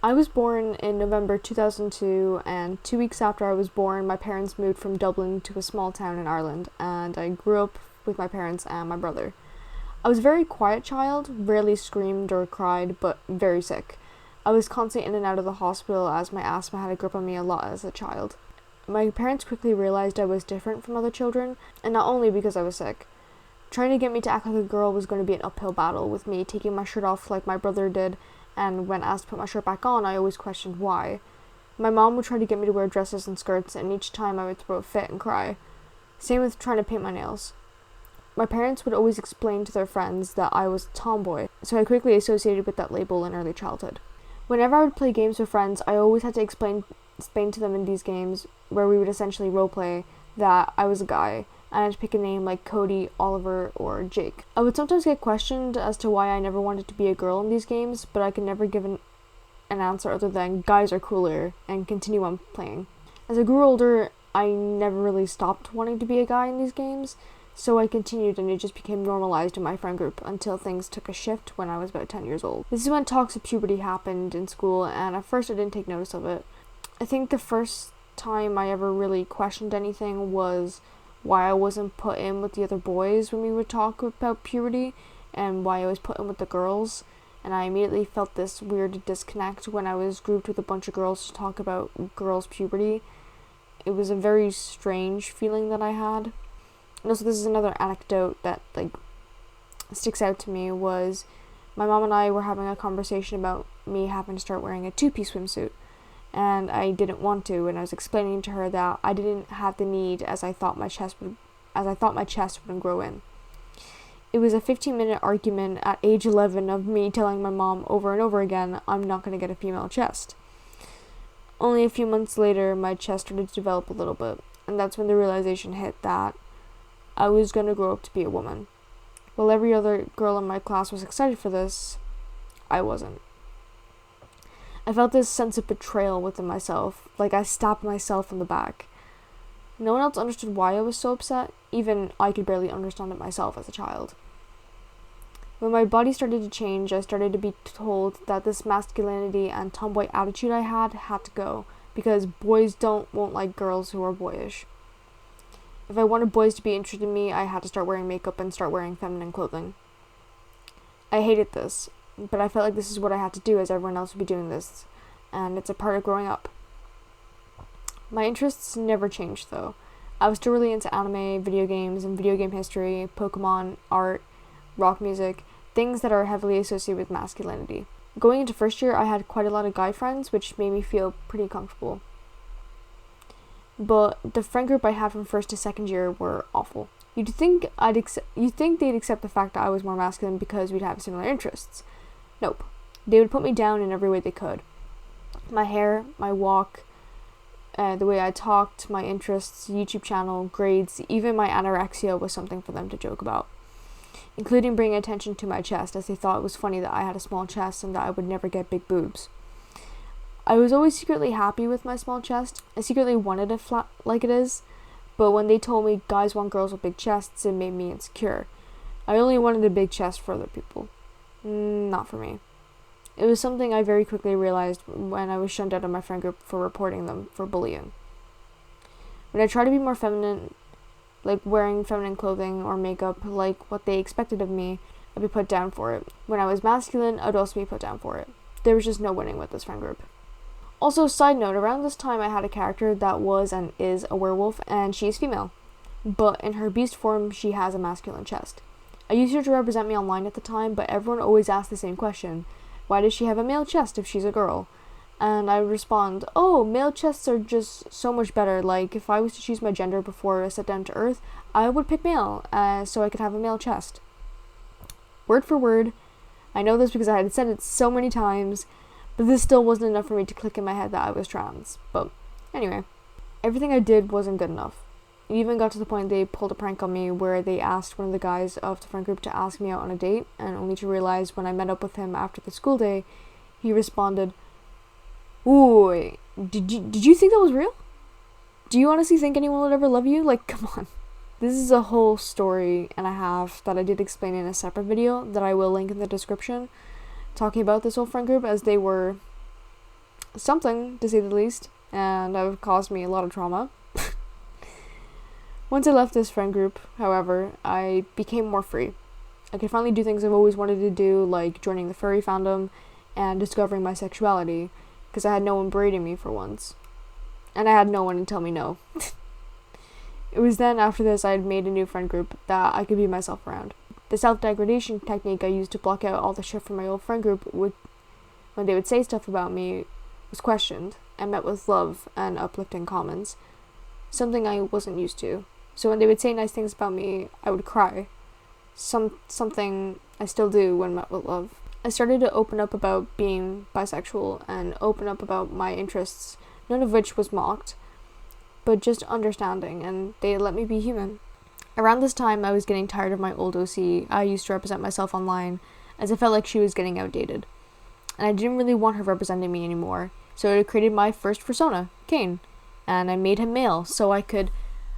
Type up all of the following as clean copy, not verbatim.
I was born in November 2002, and 2 weeks after I was born, my parents moved from Dublin to a small town in Ireland, and I grew up with my parents and my brother. I was a very quiet child, rarely screamed or cried, but very sick. I was constantly in and out of the hospital as my asthma had a grip on me a lot as a child. My parents quickly realized I was different from other children, and not only because I was sick. Trying to get me to act like a girl was going to be an uphill battle, with me taking my shirt off like my brother did, and when asked to put my shirt back on, I always questioned why. My mom would try to get me to wear dresses and skirts, and each time I would throw a fit and cry. Same with trying to paint my nails. My parents would always explain to their friends that I was a tomboy, so I quickly associated with that label in early childhood. Whenever I would play games with friends, I always had to explain to them in these games, where we would essentially roleplay, that I was a guy, and I had to pick a name like Cody, Oliver, or Jake. I would sometimes get questioned as to why I never wanted to be a girl in these games, but I could never give an answer other than guys are cooler, and continue on playing. As I grew older, I never really stopped wanting to be a guy in these games, so I continued, and it just became normalized in my friend group until things took a shift when I was about 10 years old. This is when talks of puberty happened in school, and at first I didn't take notice of it. I think the first time I ever really questioned anything was why I wasn't put in with the other boys when we would talk about puberty, and why I was put in with the girls, and I immediately felt this weird disconnect when I was grouped with a bunch of girls to talk about girls' puberty. It was a very strange feeling that I had. And also, this is another anecdote that sticks out to me, was my mom and I were having a conversation about me having to start wearing a two-piece swimsuit, and I didn't want to, and I was explaining to her that I didn't have the need as I thought my chest wouldn't grow in. It was a 15-minute argument at age 11 of me telling my mom over and over again I'm not going to get a female chest. Only a few months later, my chest started to develop a little bit, and that's when the realization hit that I was going to grow up to be a woman. While every other girl in my class was excited for this, I wasn't. I felt this sense of betrayal within myself, like I stabbed myself in the back. No one else understood why I was so upset, even I could barely understand it myself as a child. When my body started to change, I started to be told that this masculinity and tomboy attitude I had to go, because boys won't like girls who are boyish. If I wanted boys to be interested in me, I had to start wearing makeup and start wearing feminine clothing. I hated this, but I felt like this is what I had to do, as everyone else would be doing this, and it's a part of growing up. My interests never changed, though. I was still really into anime, video games, and video game history, Pokemon, art, rock music, things that are heavily associated with masculinity. Going into first year, I had quite a lot of guy friends, which made me feel pretty comfortable. But the friend group I had from first to second year were awful. You'd think they'd accept the fact that I was more masculine because we'd have similar interests. Nope. They would put me down in every way they could. My hair, my walk, the way I talked, my interests, YouTube channel, grades, even my anorexia was something for them to joke about. Including bringing attention to my chest, as they thought it was funny that I had a small chest and that I would never get big boobs. I was always secretly happy with my small chest. I secretly wanted it flat like it is, but when they told me guys want girls with big chests, it made me insecure. I only wanted a big chest for other people. Not for me. It was something I very quickly realized when I was shunned out of my friend group for reporting them for bullying. When I tried to be more feminine, like wearing feminine clothing or makeup, like what they expected of me, I'd be put down for it. When I was masculine, I'd also be put down for it. There was just no winning with this friend group. Also, side note, around this time I had a character that was and is a werewolf, and she is female. But in her beast form, she has a masculine chest. I used her to represent me online at the time, but everyone always asked the same question. Why does she have a male chest if she's a girl? And I would respond, oh, male chests are just so much better. Like, if I was to choose my gender before I set down to earth, I would pick male, so I could have a male chest. Word for word. I know this because I had said it so many times, but this still wasn't enough for me to click in my head that I was trans. But anyway, everything I did wasn't good enough. It even got to the point they pulled a prank on me where they asked one of the guys of the friend group to ask me out on a date, and only to realize when I met up with him after the school day, he responded, "Ooh, did you think that was real? Do you honestly think anyone would ever love you? Like, come on." This is a whole story and a half that I did explain in a separate video that I will link in the description, talking about this whole friend group, as they were something, to say the least, and that would cause me a lot of trauma. Once I left this friend group, however, I became more free. I could finally do things I've always wanted to do, like joining the Furry Fandom and discovering my sexuality, because I had no one berating me for once. And I had no one to tell me no. It was then, after this, I had made a new friend group that I could be myself around. The self-degradation technique I used to block out all the shit from my old friend group when they would say stuff about me was questioned and met with love and uplifting comments, something I wasn't used to. So when they would say nice things about me, I would cry. Something I still do when met with love. I started to open up about being bisexual and open up about my interests, none of which was mocked, but just understanding, and they let me be human. Around this time, I was getting tired of my old OC. I used to represent myself online, as I felt like she was getting outdated. And I didn't really want her representing me anymore, so I created my first persona, Kane, and I made him male, so I could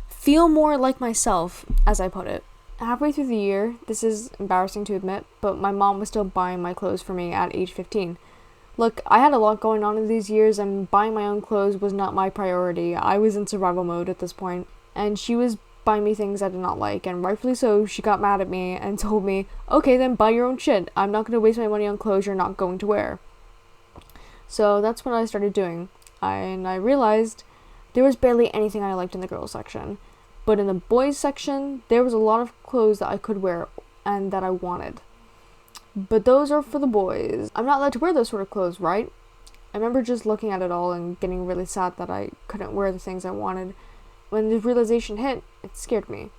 feel more like myself, as I put it. Halfway through the year, this is embarrassing to admit, but my mom was still buying my clothes for me at age 15. Look, I had a lot going on in these years, and buying my own clothes was not my priority. I was in survival mode at this point, and she was buying me things I did not like, and rightfully so, she got mad at me and told me, okay, then buy your own shit. I'm not going to waste my money on clothes you're not going to wear. So that's what I started doing, and I realized there was barely anything I liked in the girls section. But in the boys section, there was a lot of clothes that I could wear and that I wanted. But those are for the boys. I'm not allowed to wear those sort of clothes, right? I remember just looking at it all and getting really sad that I couldn't wear the things I wanted. When the realization hit, it scared me.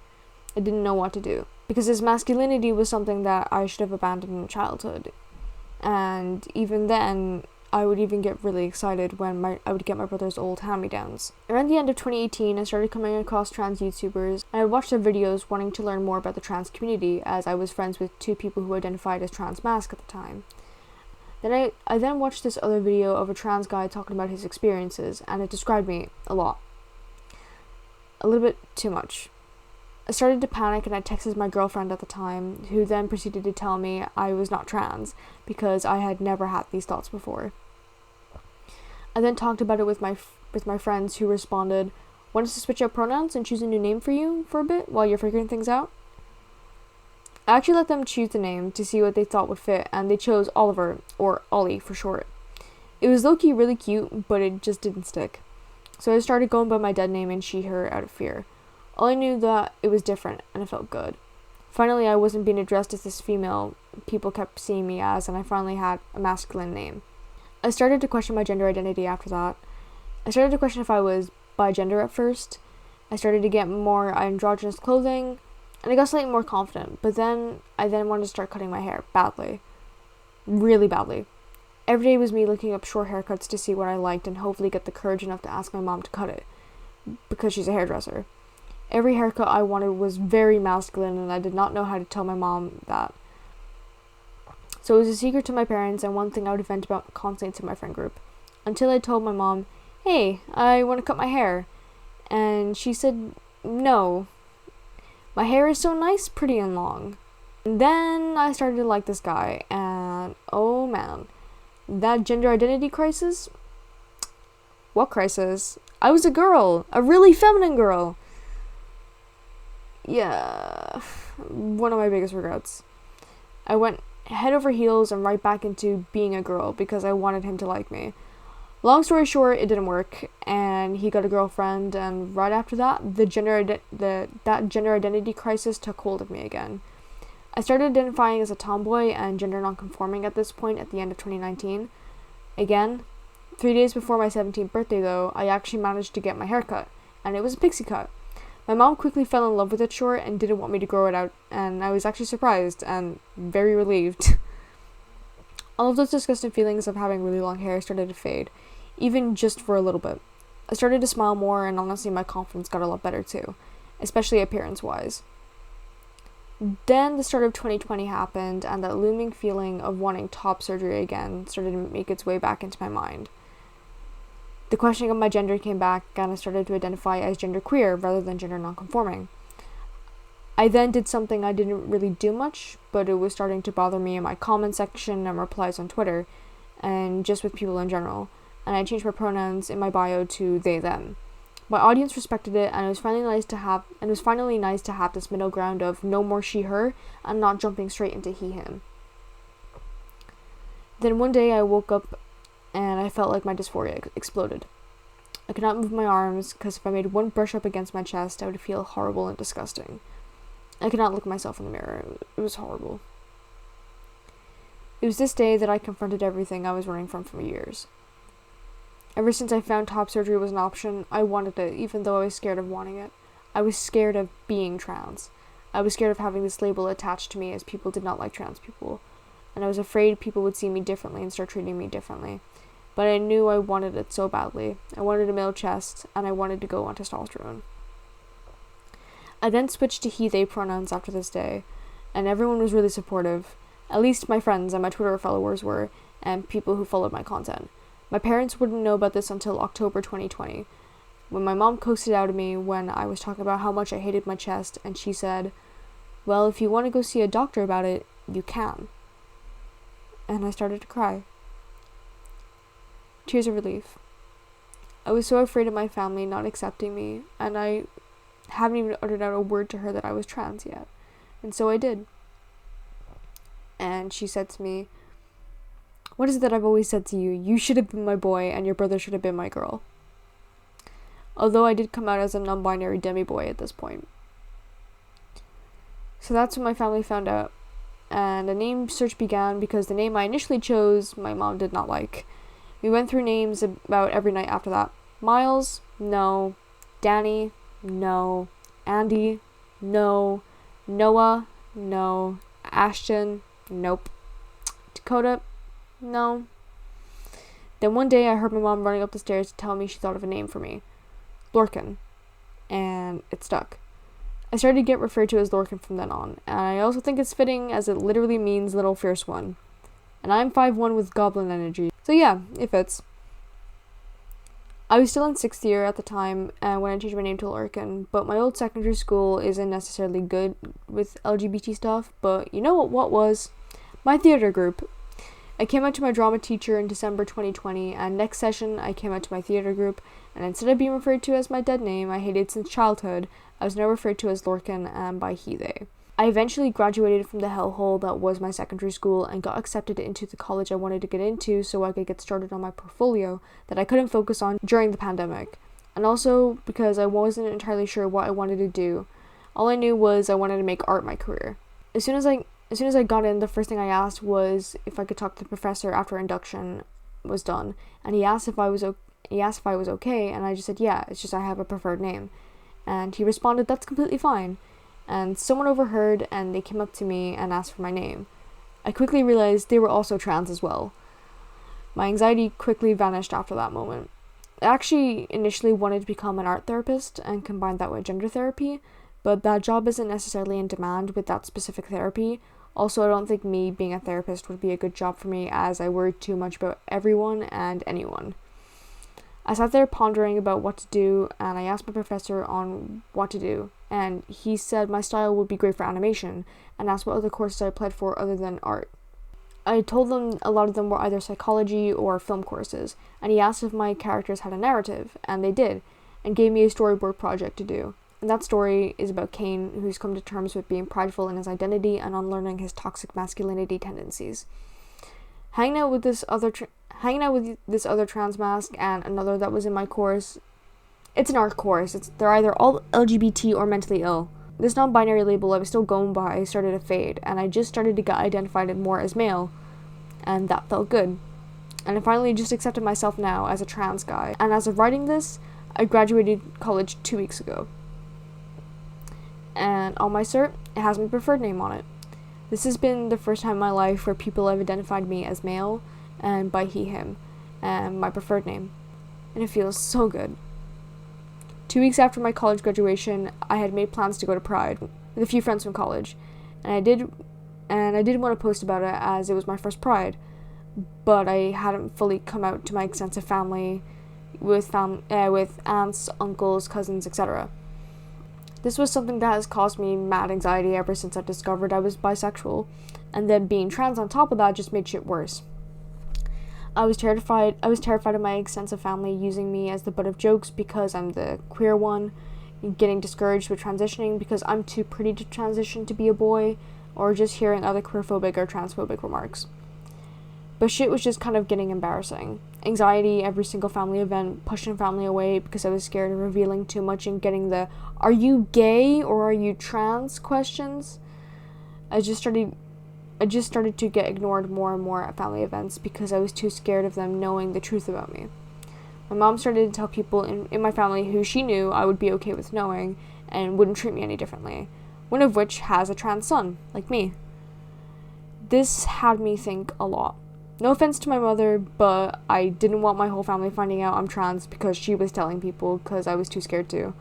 I didn't know what to do. Because his masculinity was something that I should have abandoned in childhood. And even then, I would even get really excited when I would get my brother's old hand-me-downs. Around the end of 2018, I started coming across trans YouTubers, and I watched their videos wanting to learn more about the trans community, as I was friends with 2 people who identified as trans masc at the time. Then I then watched this other video of a trans guy talking about his experiences, and it described me a lot. A little bit too much. I started to panic, and I texted my girlfriend at the time, who then proceeded to tell me I was not trans, because I had never had these thoughts before. I then talked about it with my friends, who responded, "Want us to switch out pronouns and choose a new name for you for a bit while you're figuring things out?" I actually let them choose the name to see what they thought would fit, and they chose Oliver, or Ollie for short. It was low-key really cute, but it just didn't stick. So I started going by my dead name and she, her out of fear. All I knew that it was different, and it felt good. Finally, I wasn't being addressed as this female people kept seeing me as, and I finally had a masculine name. I started to question my gender identity after that. I started to question if I was bi-gender at first. I started to get more androgynous clothing, and I got slightly more confident, but then I wanted to start cutting my hair badly. Really badly. Every day was me looking up short haircuts to see what I liked and hopefully get the courage enough to ask my mom to cut it, because she's a hairdresser. Every haircut I wanted was very masculine, and I did not know how to tell my mom that. So it was a secret to my parents, and one thing I would vent about constantly to my friend group. Until I told my mom, "Hey, I want to cut my hair." And she said, "No. My hair is so nice, pretty, and long." And then I started to like this guy, and oh man, that gender identity crisis? What crisis? I was a girl, a really feminine girl. Yeah, one of my biggest regrets. I went head over heels and right back into being a girl because I wanted him to like me. Long story short, it didn't work, and he got a girlfriend, and right after that, that gender identity crisis took hold of me again. I started identifying as a tomboy and gender nonconforming at this point at the end of 2019. Again, 3 days before my 17th birthday though, I actually managed to get my hair cut, and it was a pixie cut. My mom quickly fell in love with it short and didn't want me to grow it out, and I was actually surprised and very relieved. All of those disgusting feelings of having really long hair started to fade, even just for a little bit. I started to smile more, and honestly my confidence got a lot better too, especially appearance-wise. Then the start of 2020 happened, and that looming feeling of wanting top surgery again started to make its way back into my mind. The questioning of my gender came back, and I started to identify as genderqueer rather than gender nonconforming. I then did something I didn't really do much, but it was starting to bother me in my comment section and replies on Twitter, and just with people in general. and I changed my pronouns in my bio to they, them. My audience respected it, and it was finally nice to have this middle ground of no more she, her, and not jumping straight into he, him. Then one day I woke up and I felt like my dysphoria exploded. I could not move my arms because if I made one brush up against my chest, I would feel horrible and disgusting. I could not look at myself in the mirror. It was horrible. It was this day that I confronted everything I was running from years. Ever since I found top surgery was an option, I wanted it, even though I was scared of wanting it. I was scared of being trans. I was scared of having this label attached to me, as people did not like trans people. And I was afraid people would see me differently and start treating me differently. But I knew I wanted it so badly. I wanted a male chest, and I wanted to go on testosterone. I then switched to he, they pronouns after this day, and everyone was really supportive. At least my friends and my Twitter followers were, and people who followed my content. My parents wouldn't know about this until October 2020, when my mom coasted out at me when I was talking about how much I hated my chest, and she said, "Well, if you want to go see a doctor about it, you can." And I started to cry. Tears of relief. I was so afraid of my family not accepting me, and I haven't even uttered out a word to her that I was trans yet. And so I did. And she said to me, "What is it that I've always said to you? You should have been my boy, and your brother should have been my girl." Although I did come out as a non-binary demi-boy at this point. So that's when my family found out, and a name search began because the name I initially chose, my mom did not like. We went through names about every night after that. Miles? No. Danny? No. Andy? No. Noah? No. Ashton? Nope. Dakota? No. Then one day I heard my mom running up the stairs to tell me she thought of a name for me. Lorcan. And it stuck. I started to get referred to as Lorcan from then on, and I also think it's fitting as it literally means little fierce one. And I'm 5'1" with goblin energy, so yeah, it fits. I was still in 6th year at the time when I changed my name to Lorcan, but my old secondary school isn't necessarily good with LGBT stuff, but you know what was? My theater group. I came out to my drama teacher in December 2020, and next session I came out to my theater group, and instead of being referred to as my dead name I hated since childhood, I was now referred to as Lorcan and by he, they. I eventually graduated from the hellhole that was my secondary school and got accepted into the college I wanted to get into so I could get started on my portfolio that I couldn't focus on during the pandemic. And also because I wasn't entirely sure what I wanted to do. All I knew was I wanted to make art my career. As soon as I got in, the first thing I asked was if I could talk to the professor after induction was done, and he asked if I was okay, and I just said yeah, it's just I have a preferred name. And he responded, "That's completely fine." And someone overheard, and they came up to me and asked for my name. I quickly realized they were also trans as well. My anxiety quickly vanished after that moment. I actually initially wanted to become an art therapist and combine that with gender therapy, but that job isn't necessarily in demand with that specific therapy. Also, I don't think me being a therapist would be a good job for me, as I worried too much about everyone and anyone. I sat there pondering about what to do, and I asked my professor on what to do, and he said my style would be great for animation, and asked what other courses I applied for other than art. I told them a lot of them were either psychology or film courses, and he asked if my characters had a narrative, and they did, and gave me a storyboard project to do. And that story is about Kane, who's come to terms with being prideful in his identity and unlearning his toxic masculinity tendencies. Hanging out with this other trans mask and another that was in my course. It's an art course. They're either all LGBT or mentally ill. This non-binary label I was still going by started to fade, and I just started to get identified more as male, and that felt good. And I finally just accepted myself now as a trans guy. And as of writing this, I graduated college 2 weeks ago. And on my cert, it has my preferred name on it. This has been the first time in my life where people have identified me as male and by he, him, and my preferred name. And it feels so good. 2 weeks after my college graduation, I had made plans to go to Pride with a few friends from college. And I didn't want to post about it as it was my first Pride, but I hadn't fully come out to my extensive family with aunts, uncles, cousins, etc. This was something that has caused me mad anxiety ever since I discovered I was bisexual, and then being trans on top of that just made shit worse. I was terrified of my extensive family using me as the butt of jokes because I'm the queer one, getting discouraged with transitioning because I'm too pretty to transition to be a boy, or just hearing other queerphobic or transphobic remarks. But shit was just kind of getting embarrassing. Anxiety every single family event, pushing family away because I was scared of revealing too much and getting the "are you gay or are you trans?" questions. I just started to get ignored more and more at family events because I was too scared of them knowing the truth about me. My mom started to tell people in my family who she knew I would be okay with knowing and wouldn't treat me any differently, one of which has a trans son, like me. This had me think a lot. No offense to my mother, but I didn't want my whole family finding out I'm trans because she was telling people because I was too scared to.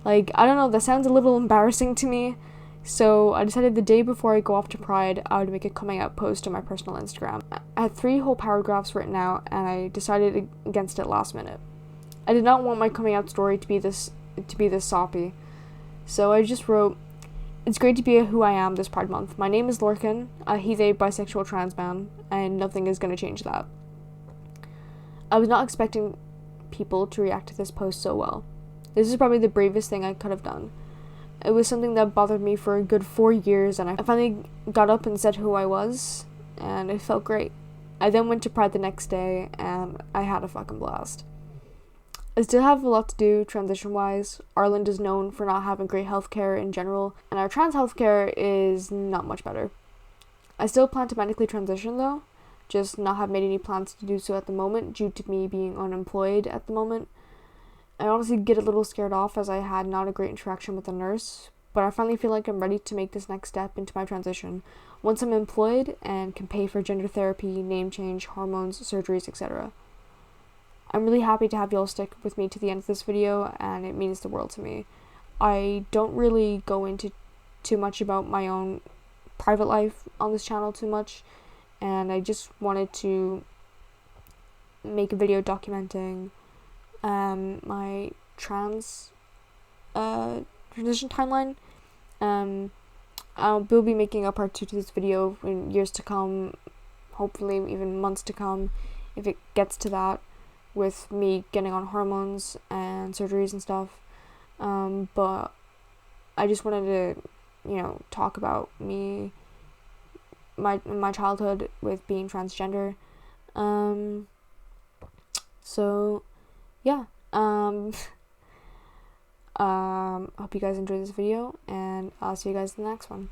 Like, I don't know, that sounds a little embarrassing to me. So I decided the day before I go off to Pride, I would make a coming out post on my personal Instagram. I had 3 whole paragraphs written out, and I decided against it last minute. I did not want my coming out story to be this soppy. So I just wrote, "It's great to be who I am this Pride Month. My name is Lorcan, he's a bisexual trans man, and nothing is going to change that." I was not expecting people to react to this post so well. This is probably the bravest thing I could have done. It was something that bothered me for a good 4 years, and I finally got up and said who I was, and it felt great. I then went to Pride the next day, and I had a fucking blast. I still have a lot to do transition-wise. Ireland is known for not having great healthcare in general, and our trans healthcare is not much better. I still plan to medically transition though, just not have made any plans to do so at the moment due to me being unemployed at the moment. I honestly get a little scared off as I had not a great interaction with a nurse, but I finally feel like I'm ready to make this next step into my transition once I'm employed and can pay for gender therapy, name change, hormones, surgeries, etc. I'm really happy to have y'all stick with me to the end of this video, and it means the world to me. I don't really go into too much about my own private life on this channel too much, and I just wanted to make a video documenting my trans transition timeline. We'll be making a part 2 to this video in years to come, hopefully even months to come, if it gets to that, with me getting on hormones and surgeries and stuff. But I just wanted to, talk about my childhood with being transgender. So yeah, hope you guys enjoyed this video, and I'll see you guys in the next one.